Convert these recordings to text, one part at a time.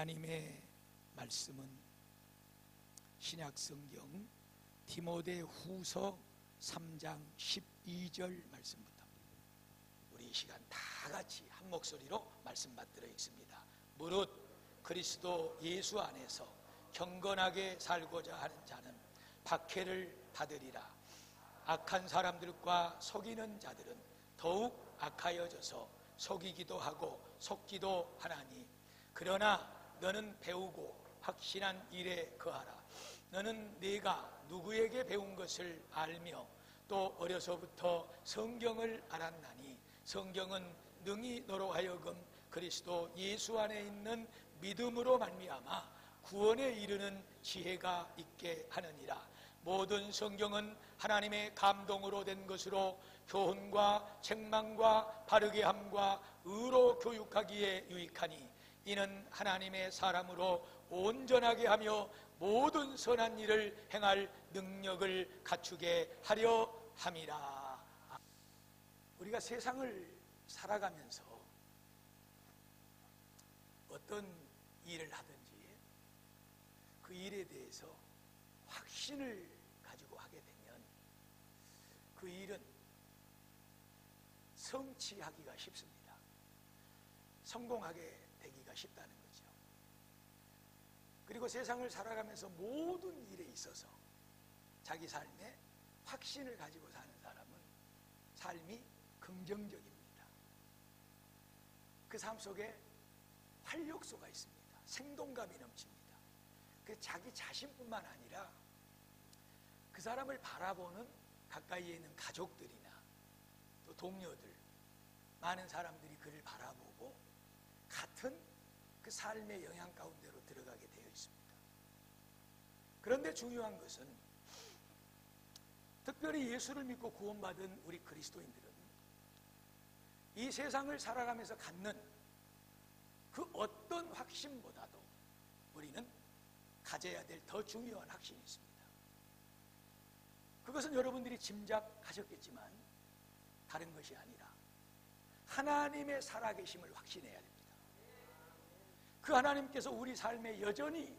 하나님의 말씀은 신약성경 디모데후서 3장 12절 말씀부터 우리 이 시간 다 같이 한 목소리로 말씀 받들어 읽습니다. 무릇 그리스도 예수 안에서 경건하게 살고자 하는 자는 박해를 받으리라. 악한 사람들과 속이는 자들은 더욱 악하여져서 속이기도 하고 속기도 하나니, 그러나 너는 배우고 확신한 일에 거하라. 너는 네가 누구에게 배운 것을 알며 또 어려서부터 성경을 알았나니, 성경은 능히 너로 하여금 그리스도 예수 안에 있는 믿음으로 말미암아 구원에 이르는 지혜가 있게 하느니라. 모든 성경은 하나님의 감동으로 된 것으로 교훈과 책망과 바르게 함과 의로 교육하기에 유익하니, 이는 하나님의 사람으로 온전하게 하며 모든 선한 일을 행할 능력을 갖추게 하려 함이라. 우리가 세상을 살아가면서 어떤 일을 하든지 그 일에 대해서 확신을 가지고 하게 되면 그 일은 성취하기가 쉽습니다. 성공하게 되기가 쉽다는 거죠. 그리고 세상을 살아가면서 모든 일에 있어서 자기 삶에 확신을 가지고 사는 사람은 삶이 긍정적입니다. 그 삶 속에 활력소가 있습니다. 생동감이 넘칩니다. 그 자기 자신뿐만 아니라 그 사람을 바라보는 가까이에 있는 가족들이나 또 동료들, 많은 사람들이 그를 바라보고 같은 그 삶의 영향 가운데로 들어가게 되어 있습니다. 그런데 중요한 것은 특별히 예수를 믿고 구원받은 우리 그리스도인들은 이 세상을 살아가면서 갖는 그 어떤 확신보다도 우리는 가져야 될 더 중요한 확신이 있습니다. 그것은 여러분들이 짐작하셨겠지만 다른 것이 아니라 하나님의 살아계심을 확신해야 됩니다. 그 하나님께서 우리 삶에 여전히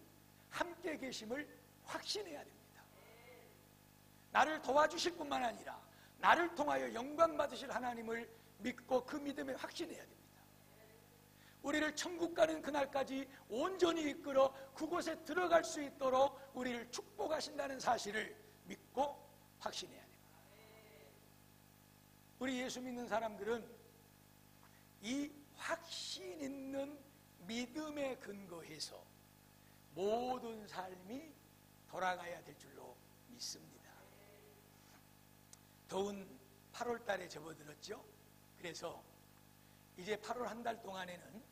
함께 계심을 확신해야 됩니다. 나를 도와주실 뿐만 아니라 나를 통하여 영광 받으실 하나님을 믿고 그 믿음에 확신해야 됩니다. 우리를 천국 가는 그날까지 온전히 이끌어 그곳에 들어갈 수 있도록 우리를 축복하신다는 사실을 믿고 확신해야 됩니다. 우리 예수 믿는 사람들은 이 확신 있는 믿음에 근거해서 모든 삶이 돌아가야 될 줄로 믿습니다. 더운 8월 달에 접어들었죠. 그래서 이제 8월 한 달 동안에는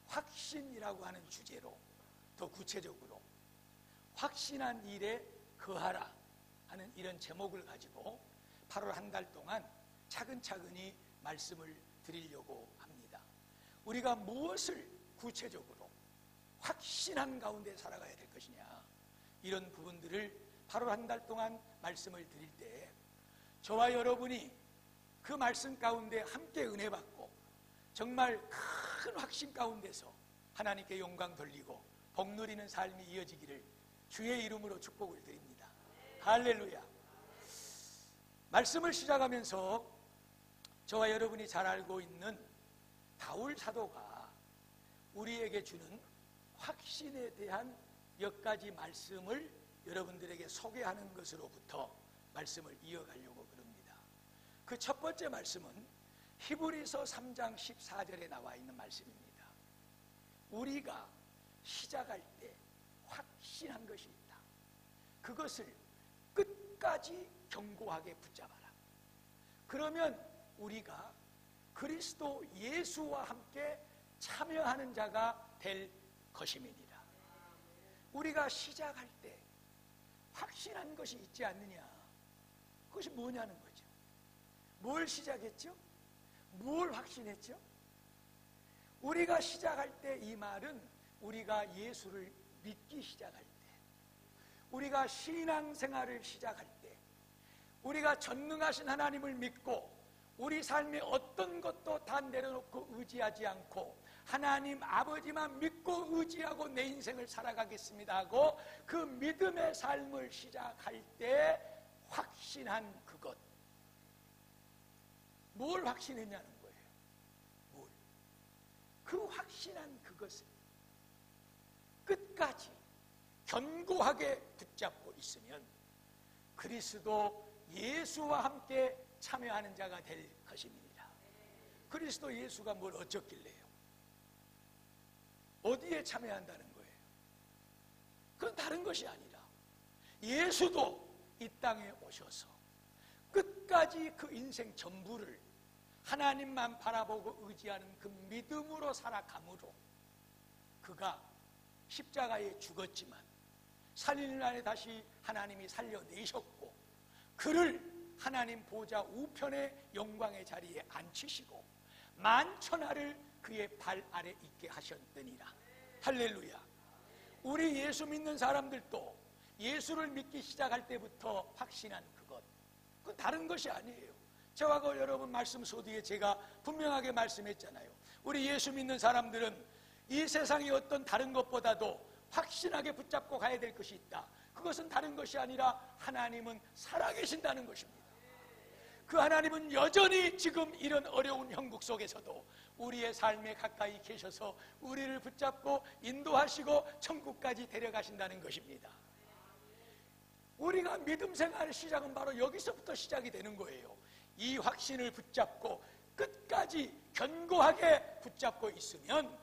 확신이라고 하는 주제로 더 구체적으로 확신한 일에 거하라 하는 이런 제목을 가지고 8월 한 달 동안 차근차근히 말씀을 드리려고 합니다. 우리가 무엇을 구체적으로 확신한 가운데 살아가야 될 것이냐, 이런 부분들을 8월 한 달 동안 말씀을 드릴 때 저와 여러분이 그 말씀 가운데 함께 은혜 받고 정말 큰 확신 가운데서 하나님께 영광 돌리고 복 누리는 삶이 이어지기를 주의 이름으로 축복을 드립니다. 할렐루야. 말씀을 시작하면서 저와 여러분이 잘 알고 있는 바울 사도가 우리에게 주는 확신에 대한 몇 가지 말씀을 여러분들에게 소개하는 것으로부터 말씀을 이어가려고 그럽니다. 그 첫 번째 말씀은 히브리서 3장 14절에 나와 있는 말씀입니다. 우리가 시작할 때 확신한 것이 있다. 그것을 끝까지 견고하게 붙잡아라. 그러면 우리가 그리스도 예수와 함께 참여하는 자가 될 것임이니라. 우리가 시작할 때 확신한 것이 있지 않느냐? 그것이 뭐냐는 거죠. 뭘 시작했죠? 뭘 확신했죠? 우리가 시작할 때, 이 말은 우리가 예수를 믿기 시작할 때, 우리가 신앙생활을 시작할 때, 우리가 전능하신 하나님을 믿고 우리 삶의 어떤 것도 다 내려놓고 의지하지 않고 하나님 아버지만 믿고 의지하고 내 인생을 살아가겠습니다 하고 그 믿음의 삶을 시작할 때 확신한 그것, 뭘 확신했냐는 거예요. 뭘? 그 확신한 그것을 끝까지 견고하게 붙잡고 있으면 그리스도 예수와 함께 참여하는 자가 될 것입니다. 그리스도 예수가 뭘 어쩌길래요? 어디에 참여한다는 거예요? 그건 다른 것이 아니라 예수도 이 땅에 오셔서 끝까지 그 인생 전부를 하나님만 바라보고 의지하는 그 믿음으로 살아감으로 그가 십자가에 죽었지만 살인날에 다시 하나님이 살려내셨고 그를 하나님 보좌 우편의 영광의 자리에 앉히시고 만천하를 그의 발 아래 있게 하셨느니라. 할렐루야. 우리 예수 믿는 사람들도 예수를 믿기 시작할 때부터 확신한 그것, 그건 다른 것이 아니에요. 저와 그 여러분 말씀 소디에 제가 분명하게 말씀했잖아요. 우리 예수 믿는 사람들은 이 세상의 어떤 다른 것보다도 확신하게 붙잡고 가야 될 것이 있다. 그것은 다른 것이 아니라 하나님은 살아계신다는 것입니다. 그 하나님은 여전히 지금 이런 어려운 형국 속에서도 우리의 삶에 가까이 계셔서 우리를 붙잡고 인도하시고 천국까지 데려가신다는 것입니다. 우리가 믿음 생활의 시작은 바로 여기서부터 시작이 되는 거예요. 이 확신을 붙잡고 끝까지 견고하게 붙잡고 있으면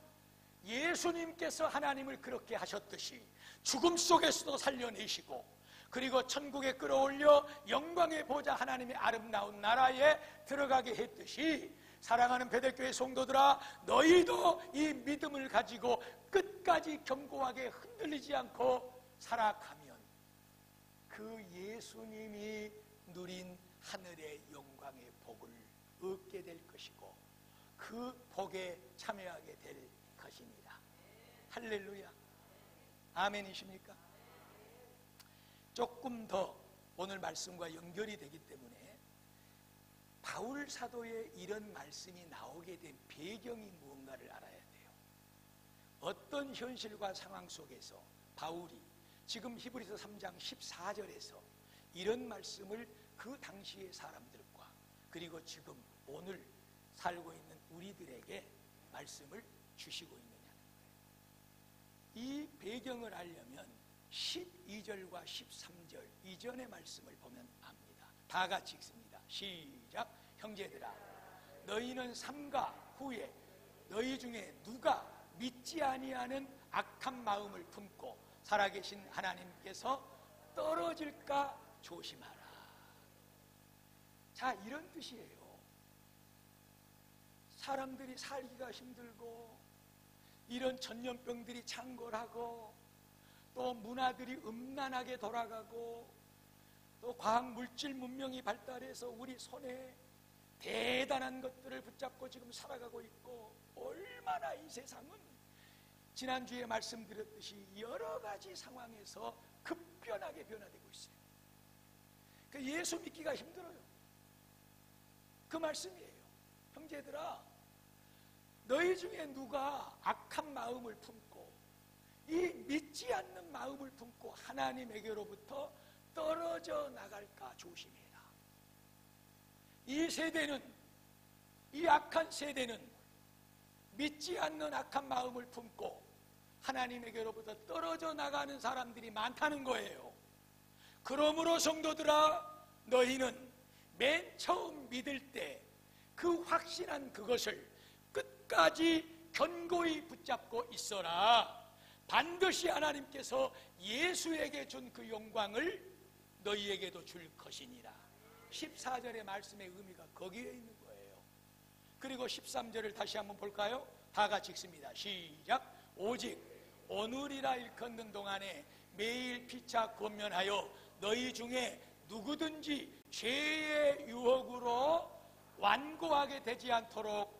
예수님께서 하나님을 그렇게 하셨듯이 죽음 속에서도 살려내시고 그리고 천국에 끌어올려 영광의 보좌 하나님의 아름다운 나라에 들어가게 했듯이 사랑하는 베델교회 성도들아, 너희도 이 믿음을 가지고 끝까지 견고하게 흔들리지 않고 살아가면 그 예수님이 누린 하늘의 영광의 복을 얻게 될 것이고 그 복에 참여하게 될 것입니다. 할렐루야. 아멘이십니까? 조금 더 오늘 말씀과 연결이 되기 때문에 바울 사도의 이런 말씀이 나오게 된 배경이 무언가를 알아야 돼요. 어떤 현실과 상황 속에서 바울이 지금 히브리서 3장 14절에서 이런 말씀을 그 당시의 사람들과 그리고 지금 오늘 살고 있는 우리들에게 말씀을 주시고 있느냐는 거예요. 이 배경을 알려면 12절과 13절 이전의 말씀을 보면 압니다. 다 같이 읽습니다. 시작. 형제들아, 너희는 삼가 후에 너희 중에 누가 믿지 아니하는 악한 마음을 품고 살아계신 하나님께서 떨어질까 조심하라. 자, 이런 뜻이에요. 사람들이 살기가 힘들고 이런 전염병들이 창궐하고 또 문화들이 음란하게 돌아가고 또 과학물질 문명이 발달해서 우리 손에 대단한 것들을 붙잡고 지금 살아가고 있고 얼마나 이 세상은 지난주에 말씀드렸듯이 여러 가지 상황에서 급변하게 변화되고 있어요. 그러니까 예수 믿기가 힘들어요. 그 말씀이에요. 형제들아, 너희 중에 누가 악한 마음을 품고 이 믿지 않는 마음을 품고 하나님에게로부터 떨어져 나갈까 조심해라. 이 세대는, 이 악한 세대는 믿지 않는 악한 마음을 품고 하나님에게로부터 떨어져 나가는 사람들이 많다는 거예요. 그러므로 성도들아, 너희는 맨 처음 믿을 때 그 확신한 그것을 끝까지 견고히 붙잡고 있어라. 반드시 하나님께서 예수에게 준 그 영광을 너희에게도 줄 것이니라. 14절의 말씀의 의미가 거기에 있는 거예요. 그리고 13절을 다시 한번 볼까요? 다 같이 읽습니다. 시작. 오직 오늘이라 일컫는 동안에 매일 피차 권면하여 너희 중에 누구든지 죄의 유혹으로 완고하게 되지 않도록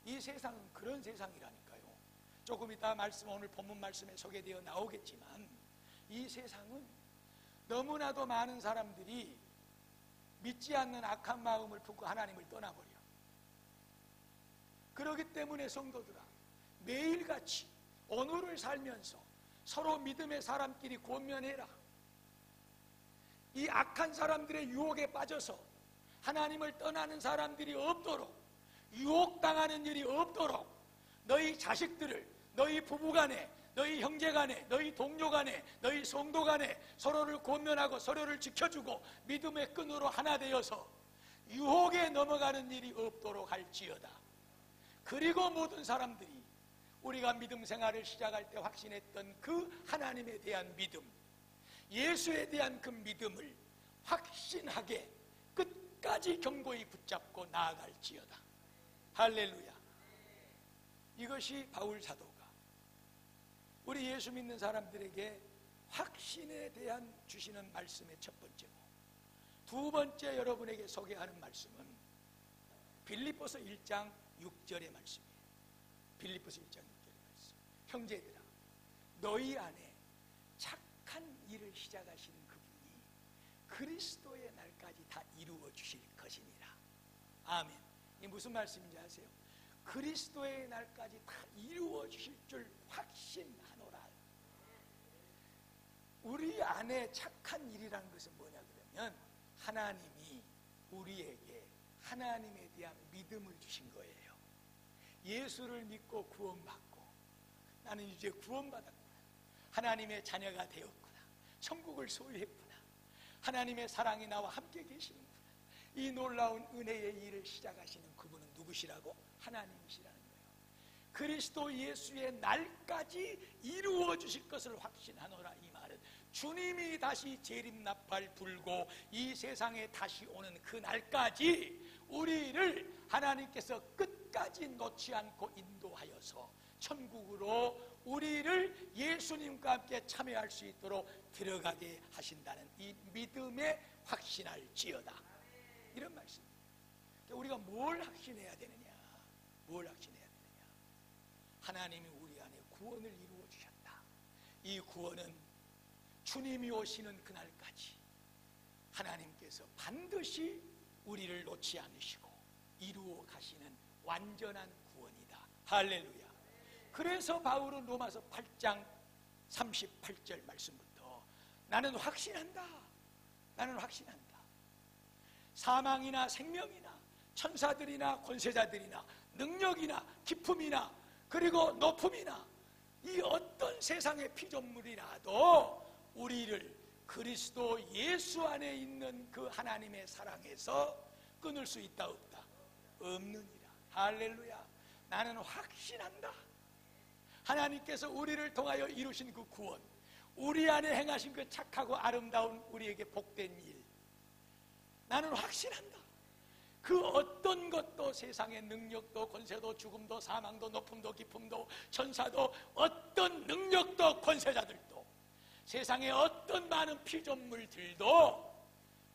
이 세상은 그런 세상이라니까요. 조금 이따 말씀, 오늘 본문 말씀에 소개되어 나오겠지만 이 세상은 너무나도 많은 사람들이 믿지 않는 악한 마음을 품고 하나님을 떠나버려. 그렇기 때문에 성도들아, 매일같이 오늘을 살면서 서로 믿음의 사람끼리 권면해라. 이 악한 사람들의 유혹에 빠져서 하나님을 떠나는 사람들이 없도록, 유혹당하는 일이 없도록 너희 자식들을, 너희 부부간에, 너희 형제간에, 너희 동료간에, 너희 성도간에 서로를 권면하고 서로를 지켜주고 믿음의 끈으로 하나 되어서 유혹에 넘어가는 일이 없도록 할지어다. 그리고 모든 사람들이 우리가 믿음 생활을 시작할 때 확신했던 그 하나님에 대한 믿음, 예수에 대한 그 믿음을 확신하게 끝까지 견고히 붙잡고 나아갈지어다. 할렐루야. 이것이 바울 사도가 우리 예수 믿는 사람들에게 확신에 대한 주시는 말씀의 첫 번째고, 두 번째 여러분에게 소개하는 말씀은 빌립보서 1장 6절의 말씀이에요. 빌립보서 1장 6절의 말씀. 형제들아, 너희 안에 착한 일을 시작하시는 그분이 그리스도의 날까지 다 이루어 주실 것이니라. 아멘. 이 무슨 말씀인지 아세요? 그리스도의 날까지 다 이루어 주실 줄 확신하노라. 우리 안에 착한 일이라는 것은 뭐냐 그러면 하나님이 우리에게 하나님에 대한 믿음을 주신 거예요. 예수를 믿고 구원받고 나는 이제 구원받았구나, 하나님의 자녀가 되었구나, 천국을 소유했구나, 하나님의 사랑이 나와 함께 계시는구나, 이 놀라운 은혜의 일을 시작하시는 그분은 누구시라고? 하나님이시라는 거예요. 그리스도 예수의 날까지 이루어 주실 것을 확신하노라. 이 말은 주님이 다시 재림나팔 불고 이 세상에 다시 오는 그 날까지 우리를 하나님께서 끝까지 놓지 않고 인도하여서 천국으로 우리를 예수님과 함께 참여할 수 있도록 들어가게 하신다는 이 믿음에 확신할지어다. 이런 말씀입니다. 우리가 뭘 확신해야 되느냐? 뭘 확신해야 되느냐? 하나님이 우리 안에 구원을 이루어 주셨다. 이 구원은 주님이 오시는 그날까지 하나님께서 반드시 우리를 놓지 않으시고 이루어 가시는 완전한 구원이다. 할렐루야. 그래서 바울은 로마서 8장 38절 말씀부터 나는 확신한다. 나는 확신한다. 사망이나 생명이나 천사들이나 권세자들이나 능력이나 기품이나 그리고 높음이나 이 어떤 세상의 피조물이라도 우리를 그리스도 예수 안에 있는 그 하나님의 사랑에서 끊을 수 있다 없다? 없느니라. 할렐루야. 나는 확신한다. 하나님께서 우리를 통하여 이루신 그 구원, 우리 안에 행하신 그 착하고 아름다운 우리에게 복된 일, 나는 확신한다. 그 어떤 것도 세상의 능력도 권세도 죽음도 사망도 높음도 깊음도 천사도 어떤 능력도 권세자들도 세상의 어떤 많은 피조물들도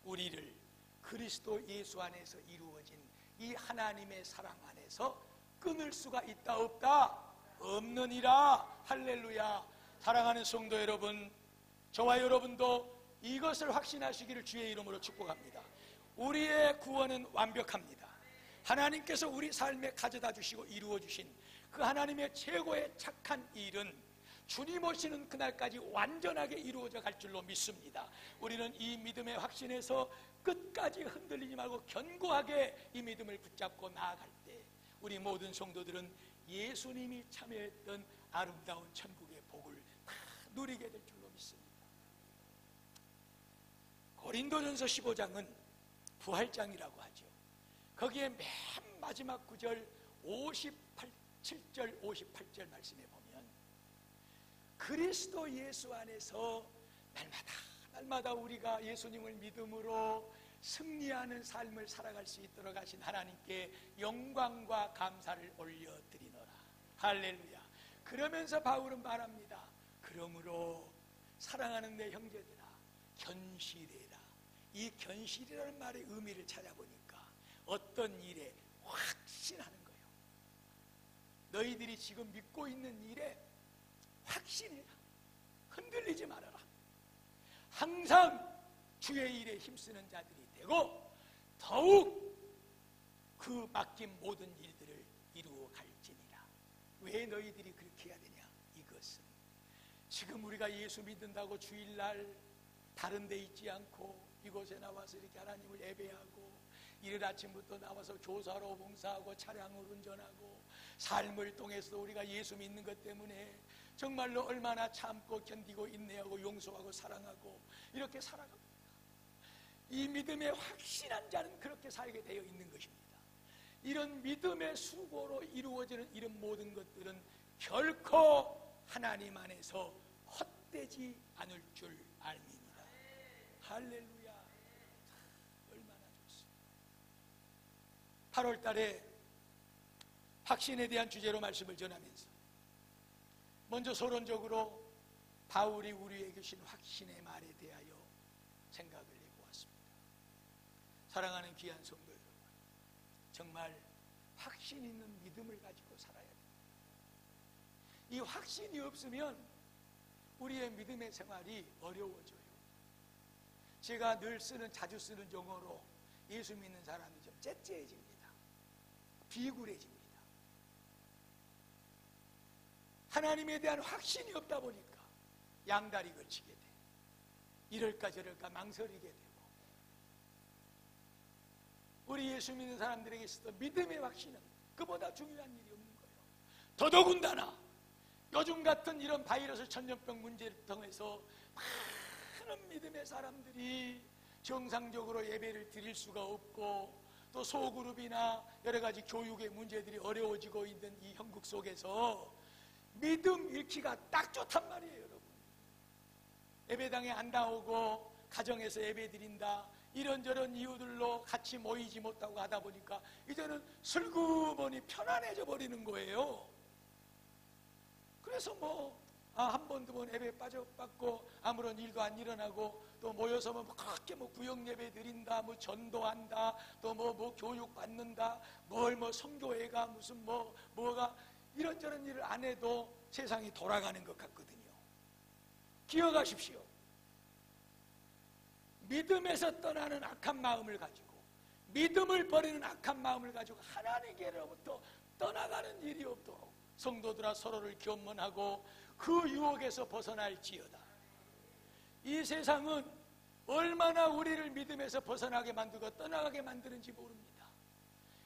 우리를 그리스도 예수 안에서 이루어진 이 하나님의 사랑 안에서 끊을 수가 있다 없다? 없느니라. 할렐루야. 사랑하는 성도 여러분, 저와 여러분도 이것을 확신하시기를 주의 이름으로 축복합니다. 우리의 구원은 완벽합니다. 하나님께서 우리 삶에 가져다 주시고 이루어 주신 그 하나님의 최고의 착한 일은 주님 오시는 그날까지 완전하게 이루어져 갈 줄로 믿습니다. 우리는 이 믿음의 확신에서 끝까지 흔들리지 말고 견고하게 이 믿음을 붙잡고 나아갈 때 우리 모든 성도들은 예수님이 참여했던 아름다운 천국의 복을 다 누리게 될 줄로 믿습니다. 고린도전서 15장은 부활장이라고 하죠. 거기에 맨 마지막 구절 7절 58절 말씀에 보면 그리스도 예수 안에서 날마다 우리가 예수님을 믿음으로 승리하는 삶을 살아갈 수 있도록 하신 하나님께 영광과 감사를 올려드리노라. 할렐루야. 그러면서 바울은 말합니다. 그러므로 사랑하는 내 형제들아 견실해라. 이 견실이라는 말의 의미를 찾아보니까 어떤 일에 확신하는 거예요. 너희들이 지금 믿고 있는 일에 확신해라. 흔들리지 말아라. 항상 주의 일에 힘쓰는 자들이 되고 더욱 그 맡긴 모든 일들을 이루어 갈지니라. 왜 너희들이 그렇게 해야 되냐? 이것은 지금 우리가 예수 믿는다고 주일날 다른 데 있지 않고 이곳에 나와서 이렇게 하나님을 예배하고 이른 아침부터 나와서 교사로 봉사하고 차량을 운전하고 삶을 통해서 우리가 예수 믿는 것 때문에 정말로 얼마나 참고 견디고 인내하고 용서하고 사랑하고 이렇게 살아갑니다. 이 믿음에 확신한 자는 그렇게 살게 되어 있는 것입니다. 이런 믿음의 수고로 이루어지는 이런 모든 것들은 결코 하나님 안에서 헛되지 않을 줄 알미니라. 할렐루야. 얼마나 좋습니다. 8월 달에 확신에 대한 주제로 말씀을 전하면서 먼저 서론적으로 바울이 우리에게 주신 확신의 말에 대하여 생각을 해보았습니다. 사랑하는 귀한 성도 여러분, 정말 확신 있는 믿음을 가지고 살아야 됩니다. 이 확신이 없으면 우리의 믿음의 생활이 어려워져요. 제가 늘 자주 쓰는 용어로 예수 믿는 사람이 좀 째째해집니다. 비굴해집니다. 하나님에 대한 확신이 없다 보니까 양다리 걸치게 돼. 이럴까 저럴까 망설이게 되고, 우리 예수 믿는 사람들에게 있어서 믿음의 확신은 그보다 중요한 일이 없는 거예요. 더더군다나 요즘 같은 이런 바이러스 전염병 문제를 통해서 많은 믿음의 사람들이 정상적으로 예배를 드릴 수가 없고 또 소그룹이나 여러 가지 교육의 문제들이 어려워지고 있는 이 형국 속에서 믿음 잃기가 딱 좋단 말이에요, 여러분. 예배당에 안 나오고 가정에서 예배 드린다, 이런저런 이유들로 같이 모이지 못하고 하다 보니까 이제는 슬그머니 편안해져 버리는 거예요. 그래서 한 번, 두 번 예배 빠져받고 아무런 일도 안 일어나고 또 모여서 그렇게 구역 예배 드린다, 전도한다, 또 교육 받는다, 성교회가 무슨 뭐가 이런저런 일을 안 해도 세상이 돌아가는 것 같거든요. 기억하십시오. 믿음에서 떠나는 악한 마음을 가지고, 믿음을 버리는 악한 마음을 가지고 하나님께로부터 떠나가는 일이 없도록 성도들아 서로를 겸손하고 그 유혹에서 벗어날지어다. 이 세상은 얼마나 우리를 믿음에서 벗어나게 만들고 떠나가게 만드는지 모릅니다.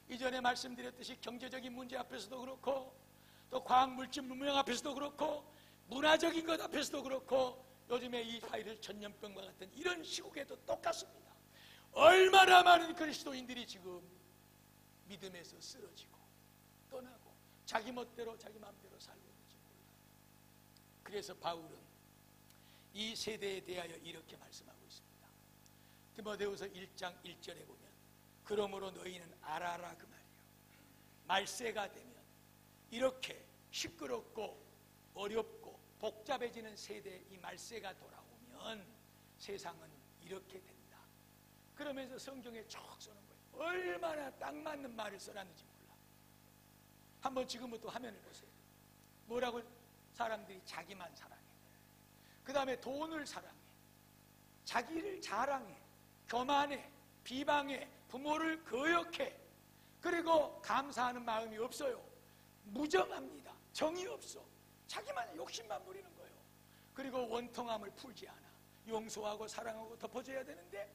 이전에 말씀드렸듯이 경제적인 문제 앞에서도 그렇고 또 과학물질 문명 앞에서도 그렇고 문화적인 것 앞에서도 그렇고 요즘에 이 바이러스 전염병과 같은 이런 시국에도 똑같습니다. 얼마나 많은 그리스도인들이 지금 믿음에서 쓰러지고 떠나고 자기 멋대로 자기 마음대로 살고 있는지 몰라요. 그래서 바울은 이 세대에 대하여 이렇게 말씀하고 있습니다. 디모데후서 1장 1절에 보면 그러므로 너희는 알아라 그 말이에요. 말세가 되면 이렇게 시끄럽고 어렵고 복잡해지는 세대에 이 말세가 돌아오면 세상은 이렇게 된다. 그러면서 성경에 쭉 써놓은 거예요. 얼마나 딱 맞는 말을 써놨는지 몰라. 한번 지금부터 화면을 보세요. 뭐라고? 사람들이 자기만 사랑해. 그 다음에 돈을 사랑해. 자기를 자랑해. 교만해. 비방해. 부모를 거역해. 그리고 감사하는 마음이 없어요. 무정합니다. 정이 없어. 자기만 욕심만 부리는 거예요. 그리고 원통함을 풀지 않아. 용서하고 사랑하고 덮어줘야 되는데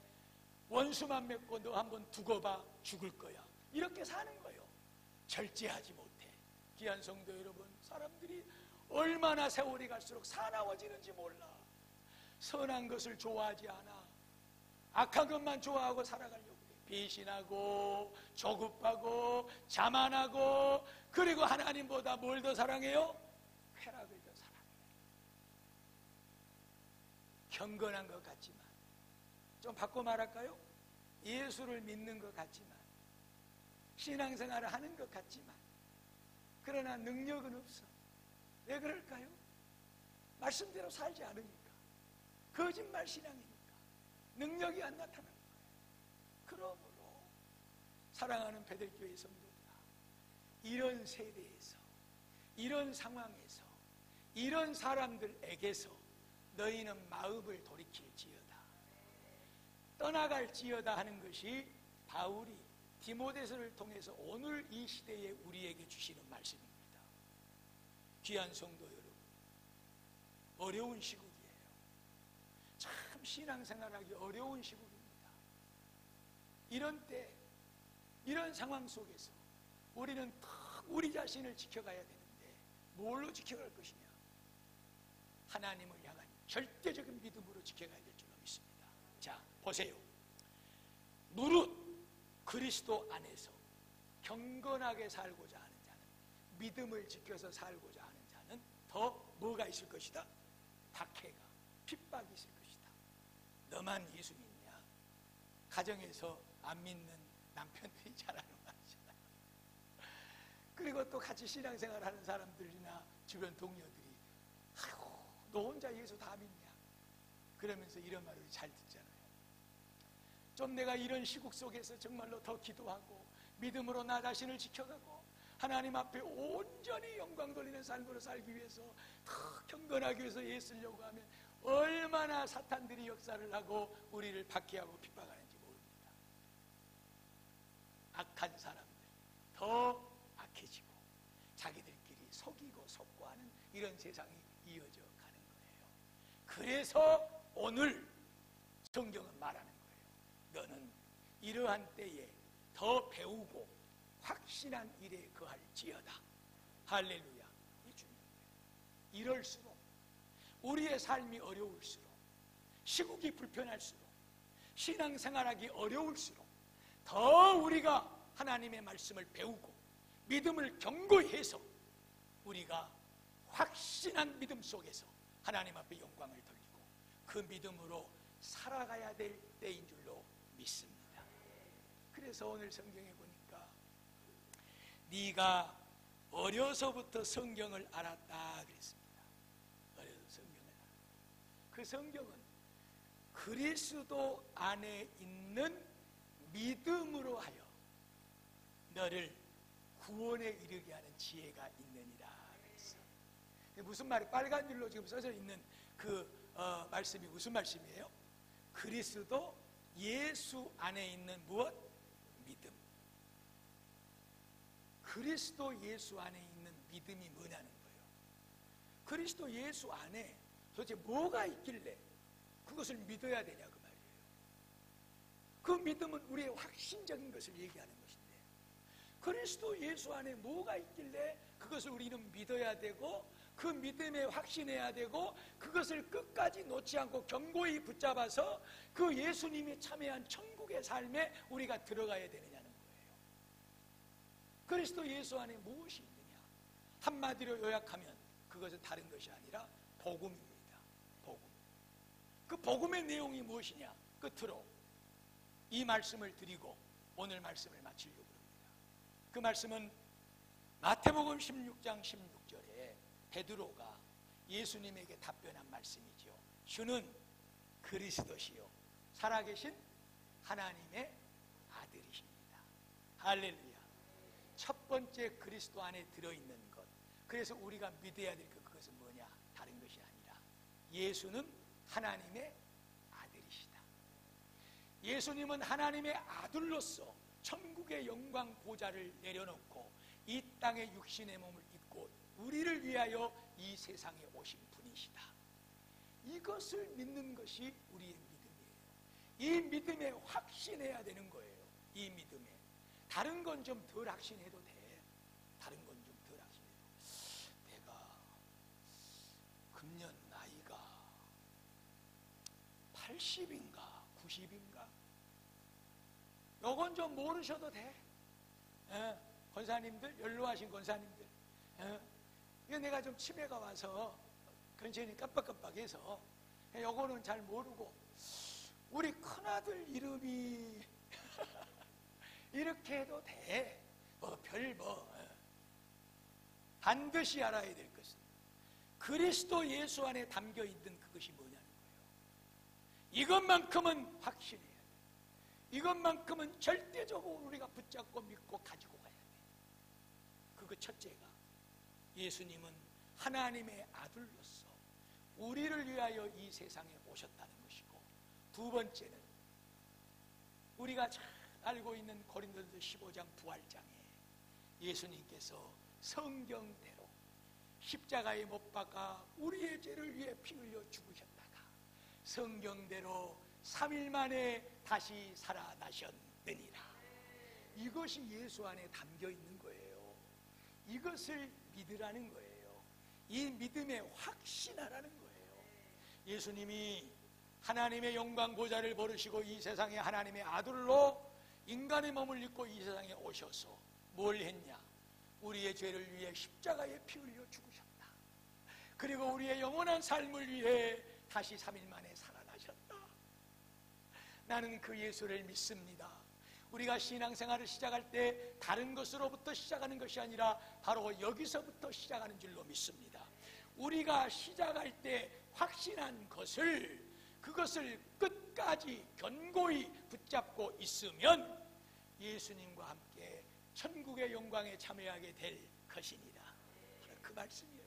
원수만 맺고 너 한번 두고 봐 죽을 거야. 이렇게 사는 거예요. 절제하지 못해. 귀한 성도 여러분, 사람들이 얼마나 세월이 갈수록 사나워지는지 몰라. 선한 것을 좋아하지 않아. 악한 것만 좋아하고 살아가려고 해. 배신하고 조급하고 자만하고, 그리고 하나님보다 뭘 더 사랑해요? 쾌락을 더 사랑해요. 경건한 것 같지만, 좀 바꿔 말할까요? 예수를 믿는 것 같지만, 신앙생활을 하는 것 같지만, 그러나 능력은 없어. 왜 그럴까요? 말씀대로 살지 않으니까. 거짓말 신앙이니까. 능력이 안 나타나는 거예요. 그러므로 사랑하는 베들교회 성도들아, 이런 세대에서, 이런 상황에서, 이런 사람들에게서 너희는 마음을 돌이킬지어다, 떠나갈지어다 하는 것이 바울이 디모데서를 통해서 오늘 이 시대에 우리에게 주시는 말씀입니다. 귀한 성도 여러분, 어려운 시국이에요. 참 신앙생활하기 어려운 시국입니다. 이런 때, 이런 상황 속에서 우리는 우리 자신을 지켜가야 되는데 뭘로 지켜갈 것이냐? 하나님을 향한 절대적인 믿음으로 지켜가야 될 줄로 믿습니다. 자, 보세요. 무릇 그리스도 안에서 경건하게 살고자 하는 자는, 믿음을 지켜서 살고자 하는 자는 더 뭐가 있을 것이다? 박해가, 핍박이 있을 것이다. 너만 예수 믿냐? 가정에서 안 믿는 남편들이 잘하는 말이잖아요. 그리고 또 같이 신앙생활 하는 사람들이나 주변 동료들이 아이고 너 혼자 예수 다 믿냐? 그러면서 이런 말을 잘 듣잖아요. 좀 내가 이런 시국 속에서 정말로 더 기도하고 믿음으로 나 자신을 지켜가고 하나님 앞에 온전히 영광 돌리는 삶으로 살기 위해서 더 경건하기 위해서 애쓰려고 하면 얼마나 사탄들이 역사를 하고 우리를 박해하고 핍박하는지 모릅니다. 악한 사람들 더 악해지고 자기들끼리 속이고 속고하는 이런 세상이 이어져 가는 거예요. 그래서 오늘 성경은 말하는 거예요. 너는 이러한 때에 더 배우고 확신한 일에 거할지어다. 할렐루야. 이 중요한 거예요. 이럴수록 우리의 삶이 어려울수록, 시국이 불편할수록, 신앙생활하기 어려울수록 더 우리가 하나님의 말씀을 배우고 믿음을 견고히 해서 우리가 확신한 믿음 속에서 하나님 앞에 영광을 돌리고 그 믿음으로 살아가야 될 때인 줄로 믿습니다. 그래서 오늘 성경에 보니까 네가 어려서부터 성경을 알았다 그랬습니다. 어려서 성경을 알았다. 그 성경은 그리스도 안에 있는 믿음으로 하여 너를 구원에 이르게 하는 지혜가 있느니라 그랬어. 무슨 말이 빨간 줄로 지금 써져 있는 그 말씀이 무슨 말씀이에요? 그리스도 예수 안에 있는 무엇? 믿음. 그리스도 예수 안에 있는 믿음이 뭐냐는 거예요. 그리스도 예수 안에 도대체 뭐가 있길래 그것을 믿어야 되냐 그 말이에요. 그 믿음은 우리의 확신적인 것을 얘기하는 것인데 그리스도 예수 안에 뭐가 있길래 그것을 우리는 믿어야 되고 그 믿음에 확신해야 되고 그것을 끝까지 놓지 않고 견고히 붙잡아서 그 예수님이 참여한 천국의 삶에 우리가 들어가야 되느냐는 거예요. 그리스도 예수 안에 무엇이 있느냐? 한마디로 요약하면 그것은 다른 것이 아니라 복음입니다. 복음. 그 복음의 내용이 무엇이냐? 끝으로 이 말씀을 드리고 오늘 말씀을 마치려고 합니다. 그 말씀은 마태복음 16장 16절에 베드로가 예수님에게 답변한 말씀이죠. 주는 그리스도시요 살아계신 하나님의 아들이십니다. 할렐루야. 첫 번째 그리스도 안에 들어있는 것, 그래서 우리가 믿어야 될 그것은 뭐냐? 다른 것이 아니라 예수는 하나님의 아들이시다. 예수님은 하나님의 아들로서 천국의 영광 보좌를 내려놓고 이 땅에 육신의 몸을 입고 우리를 위하여 이 세상에 오신 분이시다. 이것을 믿는 것이 우리의 믿음이에요. 이 믿음에 확신해야 되는 거예요. 이 믿음에. 다른 건 좀 덜 확신해도 돼. 다른 건 좀 덜 확신해도. 내가 금년 나이가 80인가 90인가 요건 좀 모르셔도 돼. 권사님들, 연로하신 권사님들, 이거 내가 좀 치매가 와서 근처에 깜빡깜빡해서 요거는 잘 모르고 우리 큰아들 이름이 이렇게 해도 돼. 반드시 알아야 될 것은 그리스도 예수 안에 담겨 있는 그것이 뭐냐는 거예요. 이것만큼은 확신해야 돼. 이것만큼은 절대적으로 우리가 붙잡고 믿고 가지고 가야 돼. 그거 첫째가 예수님은 하나님의 아들로서 우리를 위하여 이 세상에 오셨다는 것이고, 두 번째는 우리가 참 알고 있는 고린도서 15장 부활장에 예수님께서 성경대로 십자가에 못 박아 우리의 죄를 위해 피 흘려 죽으셨다가 성경대로 3일 만에 다시 살아나셨느니라. 이것이 예수 안에 담겨 있는 거예요. 이것을 믿으라는 거예요. 이 믿음에 확신하라는 거예요. 예수님이 하나님의 영광 보좌를 버리시고 이 세상에 하나님의 아들로 인간의 몸을 입고 이 세상에 오셔서 뭘 했냐? 우리의 죄를 위해 십자가에 피 흘려 죽으셨다. 그리고 우리의 영원한 삶을 위해 다시 3일 만에 살아나셨다. 나는 그 예수를 믿습니다. 우리가 신앙생활을 시작할 때 다른 것으로부터 시작하는 것이 아니라 바로 여기서부터 시작하는 줄로 믿습니다. 우리가 시작할 때 확신한 그것을 끝까지 견고히 붙잡고 있으면 예수님과 함께 천국의 영광에 참여하게 될 것이니라. 그 말씀이에요.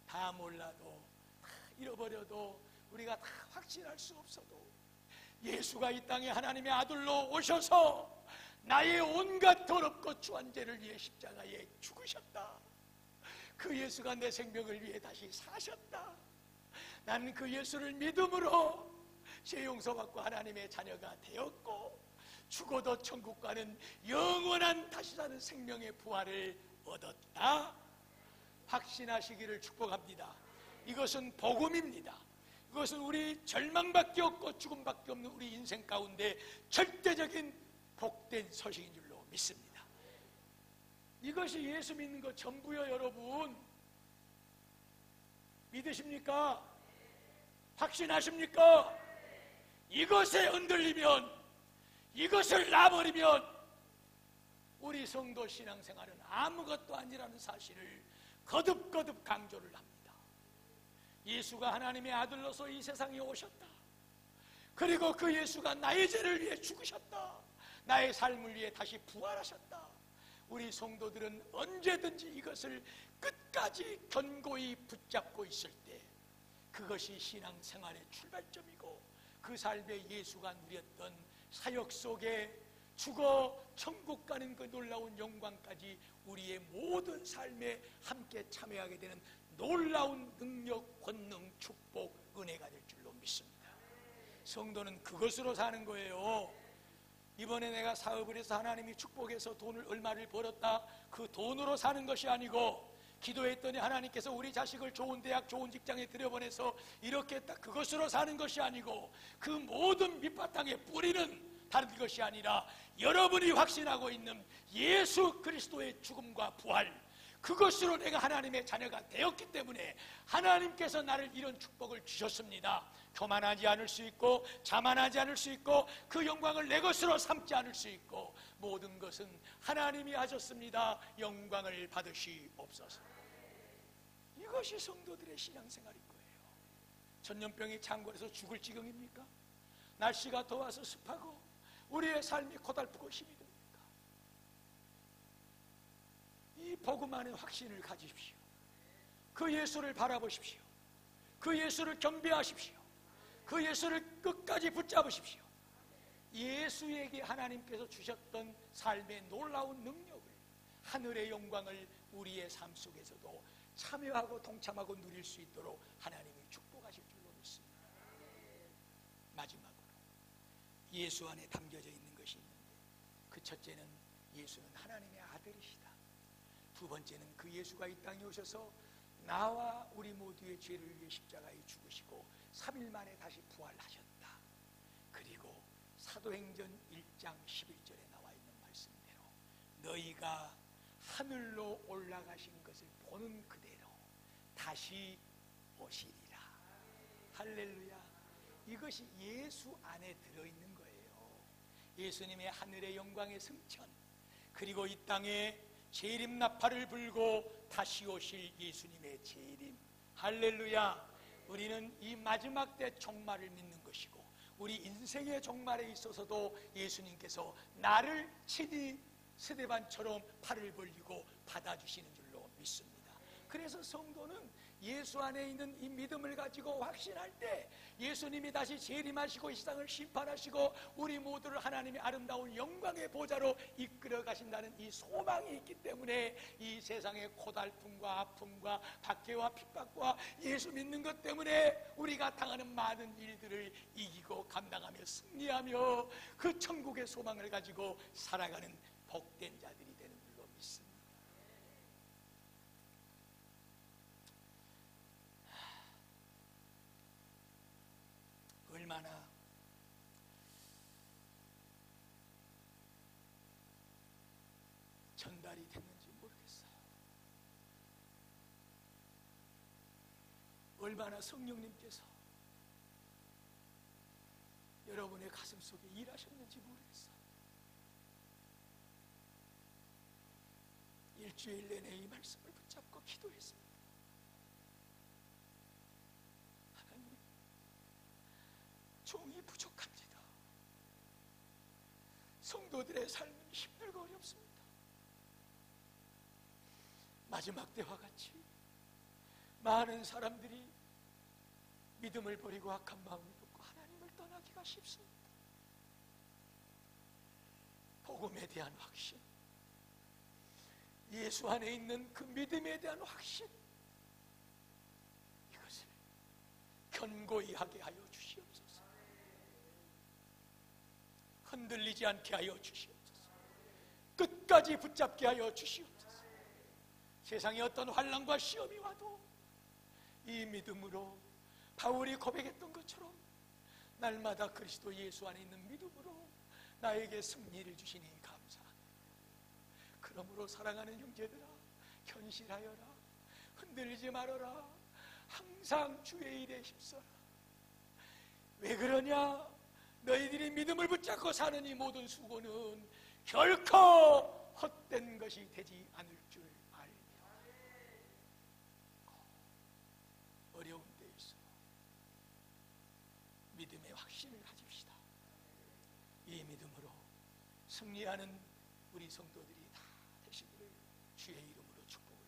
다 몰라도 다 잃어버려도 우리가 다 확신할 수 없어도 예수가 이 땅에 하나님의 아들로 오셔서 나의 온갖 더럽고 추한 죄를 위해 십자가에 죽으셨다. 그 예수가 내 생명을 위해 다시 사셨다. 나는 그 예수를 믿음으로 죄 용서받고 하나님의 자녀가 되었고 죽어도 천국 가는 영원한 다시 사는 생명의 부활을 얻었다. 확신하시기를 축복합니다. 이것은 복음입니다. 이것은 우리 절망밖에 없고 죽음밖에 없는 우리 인생 가운데 절대적인 복된 소식인 줄로 믿습니다. 이것이 예수 믿는 것 전부요. 여러분 믿으십니까? 확신하십니까? 이것에 흔들리면, 이것을 놔버리면 우리 성도 신앙생활은 아무것도 아니라는 사실을 거듭거듭 강조를 합니다. 예수가 하나님의 아들로서 이 세상에 오셨다. 그리고 그 예수가 나의 죄를 위해 죽으셨다. 나의 삶을 위해 다시 부활하셨다. 우리 성도들은 언제든지 이것을 끝까지 견고히 붙잡고 있을 때 그것이 신앙생활의 출발점이고 그 삶에 예수가 누렸던 사역 속에 죽어 천국 가는 그 놀라운 영광까지 우리의 모든 삶에 함께 참여하게 되는 놀라운 능력, 권능, 축복, 은혜가 될 줄로 믿습니다. 성도는 그것으로 사는 거예요. 이번에 내가 사업을 해서 하나님이 축복해서 돈을 얼마를 벌었다, 그 돈으로 사는 것이 아니고 기도했더니 하나님께서 우리 자식을 좋은 대학, 좋은 직장에 들여보내서 이렇게 딱 그것으로 사는 것이 아니고 그 모든 밑바탕의 뿌리는 다른 것이 아니라 여러분이 확신하고 있는 예수 그리스도의 죽음과 부활, 그것으로 내가 하나님의 자녀가 되었기 때문에 하나님께서 나를 이런 축복을 주셨습니다. 교만하지 않을 수 있고 자만하지 않을 수 있고 그 영광을 내 것으로 삼지 않을 수 있고 모든 것은 하나님이 하셨습니다. 영광을 받으시옵소서. 이것이 성도들의 신앙생활인 거예요. 전염병이 창궐해서 죽을 지경입니까? 날씨가 더워서 습하고 우리의 삶이 고달프고 힘이 듭니까? 이 복음 안에 확신을 가지십시오. 그 예수를 바라보십시오. 그 예수를 경배하십시오. 그 예수를 끝까지 붙잡으십시오. 예수에게 하나님께서 주셨던 삶의 놀라운 능력을, 하늘의 영광을 우리의 삶 속에서도 참여하고 동참하고 누릴 수 있도록 하나님이 축복하실 줄로 믿습니다. 마지막으로 예수 안에 담겨져 있는 것이 있는데 그 첫째는 예수는 하나님의 아들이시다. 두 번째는 그 예수가 이 땅에 오셔서 나와 우리 모두의 죄를 위해 십자가에 죽으시고 3일 만에 다시 부활하셨다. 그리고 사도행전 1장 11절에 나와 있는 말씀대로 너희가 하늘로 올라가신 것을 보는 그대로 다시 오시리라. 할렐루야. 이것이 예수 안에 들어있는 거예요. 예수님의 하늘의 영광의 승천, 그리고 이 땅에 재림 나팔을 불고 다시 오실 예수님의 재림. 할렐루야. 우리는 이 마지막 때 종말을 믿는 것이고 우리 인생의 종말에 있어서도 예수님께서 나를 친히 스데반처럼 팔을 벌리고 받아주시는 줄로 믿습니다. 그래서 성도는 예수 안에 있는 이 믿음을 가지고 확신할 때 예수님이 다시 재림하시고 이 세상을 심판하시고 우리 모두를 하나님의 아름다운 영광의 보좌로 이끌어 가신다는 이 소망이 있기 때문에 이 세상의 고달픔과 아픔과 박해와 핍박과 예수 믿는 것 때문에 우리가 당하는 많은 일들을 이기고 감당하며 승리하며 그 천국의 소망을 가지고 살아가는 복된 자들이 되는 줄로 믿습니다. 얼마나 전달이 됐는지 모르겠어요. 얼마나 성령님께서 여러분의 가슴 속에 일하셨는지 모르겠어요. 일주일 내내 이 말씀을 붙잡고 기도했습니다. 하나님, 종이 부족합니다. 성도들의 삶은 힘들고 어렵습니다. 마지막 때와 같이 많은 사람들이 믿음을 버리고 악한 마음을 품고 하나님을 떠나기가 쉽습니다. 복음에 대한 확신, 예수 안에 있는 그 믿음에 대한 확신, 이것을 견고히 하게 하여 주시옵소서. 흔들리지 않게 하여 주시옵소서. 끝까지 붙잡게 하여 주시옵소서. 세상에 어떤 환난과 시험이 와도 이 믿음으로 바울이 고백했던 것처럼 날마다 그리스도 예수 안에 있는 믿음으로 나에게 승리를 주시니 감사합니다. 그러므로 사랑하는 형제들아, 현실하여라. 흔들리지 말아라. 항상 주의 일에 힘써라. 왜 그러냐? 너희들이 믿음을 붙잡고 사는 이 모든 수고는 결코 헛된 것이 되지 않을 줄 알며 어려운 때일수록 믿음의 확신을 가집시다. 이 믿음으로 승리하는 우리 성도들이 다 되시기를 주의 이름으로 축복을